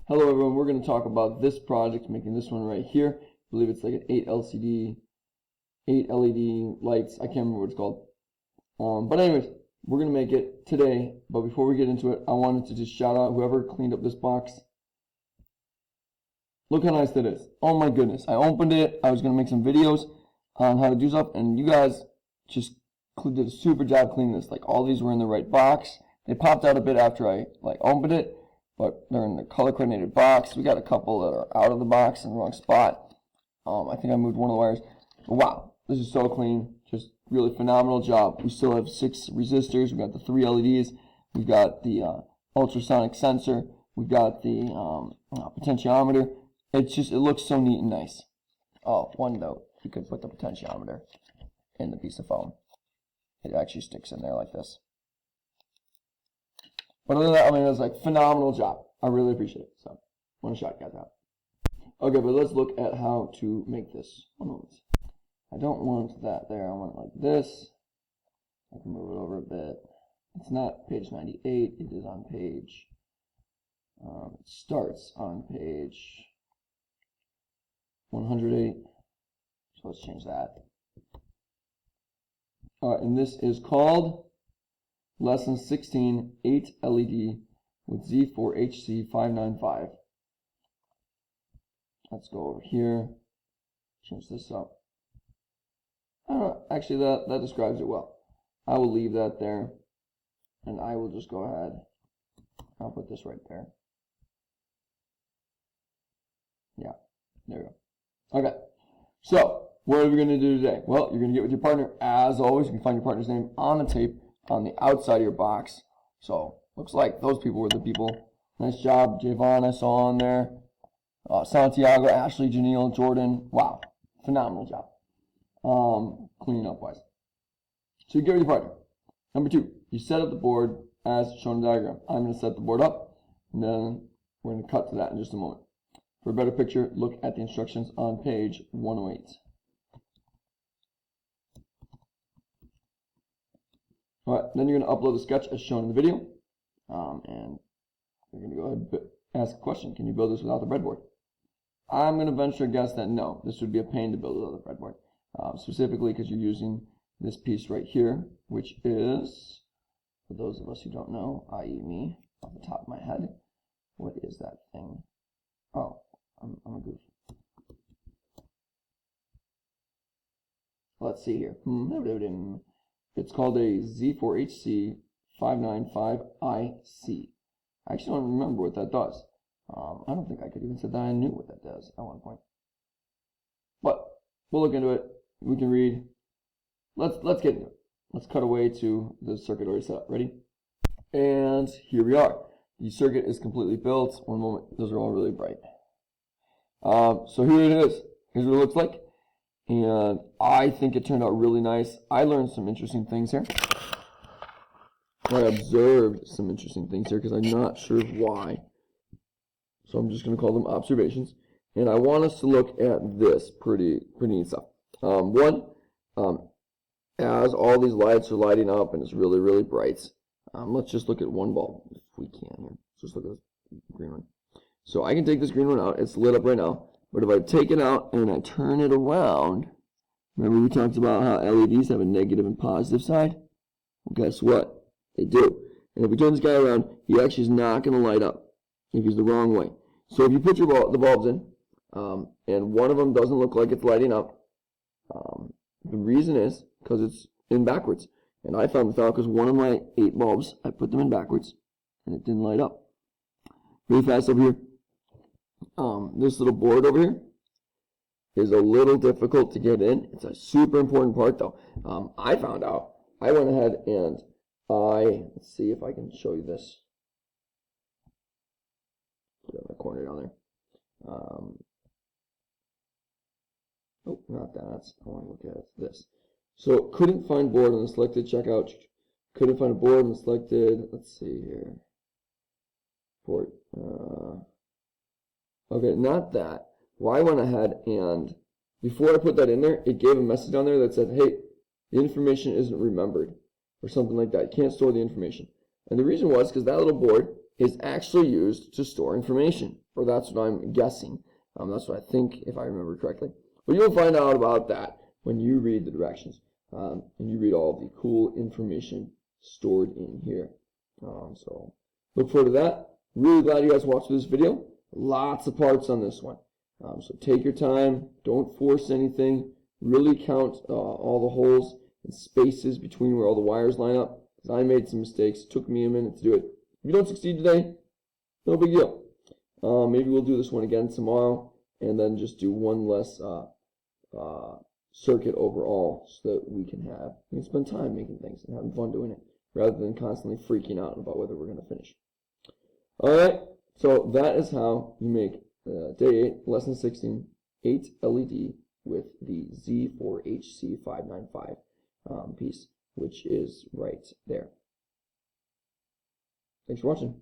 Hello everyone, we're going to talk about this project, making this one right here. I believe it's like an 8 LED lights. I can't remember what it's called. But anyways, we're going to make it today. But before we get into it, I wanted to just shout out whoever cleaned up this box. Look how nice that is. Oh my goodness. I opened it. I was going to make some videos on how to do stuff. And you guys just did a super job cleaning this. Like all these were in the right box. They popped out a bit after I opened it. But they're in the color-coordinated box. We got a couple that are out of the box in the wrong spot. I think I moved one of the wires. But wow, this is so clean. Just really phenomenal job. We still have 6 resistors. We've got the 3 LEDs. We've got the ultrasonic sensor. We've got the potentiometer. It looks so neat and nice. Oh, one note. You could put the potentiometer in the piece of foam. It actually sticks in there like this. But other than that, I mean, it was like phenomenal job. I really appreciate it. So, I want to shout you guys out. Okay, but let's look at how to make this. 1 moment. I don't want that there. I want it like this. I can move it over a bit. It's not page 98. It is on page. It starts on page 108. So let's change that. All right, and this is called Lesson 16, 8 LED with Z4HC595. Let's go over here, change this up. I don't know, actually that describes it well. I will leave that there, and I will just go ahead. I'll put this right there. Yeah, there we go. Okay, so what are we going to do today? Well, you're going to get with your partner. As always, you can find your partner's name on the tape on the outside of your box. So looks like those people were the people. Nice job, Javon, I saw on there. Santiago, Ashley, Janelle, Jordan. Wow, phenomenal job. Cleaning up wise. So you get with your partner. Number 2, you set up the board as shown in the diagram. I'm going to set the board up, and then we're going to cut to that in just a moment. For a better picture, look at the instructions on page 108. Alright, then you're going to upload the sketch as shown in the video, and you're going to go ahead and ask a question. Can you build this without the breadboard? I'm going to venture a guess that no, this would be a pain to build without the breadboard, specifically because you're using this piece right here, which is, for those of us who don't know, i.e. me, off the top of my head, what is that thing? Oh, I'm a goof. Let's see here. It's called a Z4HC595IC. I actually don't remember what that does. I don't think I could even say that I knew what that does at one point. But we'll look into it. We can read. Let's get into it. Let's cut away to the circuit already set up. Ready? And here we are. The circuit is completely built. 1 moment. Those are all really bright. So here it is. Here's what it looks like. And I think it turned out really nice. I learned some interesting things here. I observed some interesting things here because I'm not sure why. So I'm just going to call them observations. And I want us to look at this pretty neat stuff. As all these lights are lighting up and it's really, really bright, let's just look at one bulb if we can here. Let's just look at this green one. So I can take this green one out. It's lit up right now. But if I take it out and I turn it around, remember we talked about how LEDs have a negative and positive side? Well, guess what? They do. And if we turn this guy around, he actually is not going to light up if he's the wrong way. So if you put the bulbs in, and one of them doesn't look like it's lighting up, the reason is because it's in backwards. And I found this out because one of my 8 bulbs, I put them in backwards, and it didn't light up. Really fast over here. This little board over here is a little difficult to get in. It's a super important part though. I found out. I went ahead and let's see if I can show you this. Put it in the corner down there. Oh, not that. I want to look at this. So couldn't find board on the selected checkout. Couldn't find a board on the selected. Let's see here. Port. Okay, not that. Well, I went ahead and before I put that in there, it gave a message on there that said, hey, the information isn't remembered, or something like that. You can't store the information. And the reason was because that little board is actually used to store information, or that's what I'm guessing. That's what I think, if I remember correctly. But you'll find out about that when you read the directions, and you read all the cool information stored in here. So look forward to that. Really glad you guys watched this video. Lots of parts on this one. So take your time. Don't force anything. Really count all the holes and spaces between where all the wires line up. Because I made some mistakes. It took me a minute to do it. If you don't succeed today, no big deal. Maybe we'll do this one again tomorrow, and then just do one less circuit overall, so that we can spend time making things and having fun doing it, rather than constantly freaking out about whether we're going to finish. Alright, so that is how you make Day 8, Lesson 16, 8 LED with the Z4HC595 piece, which is right there. Thanks for watching.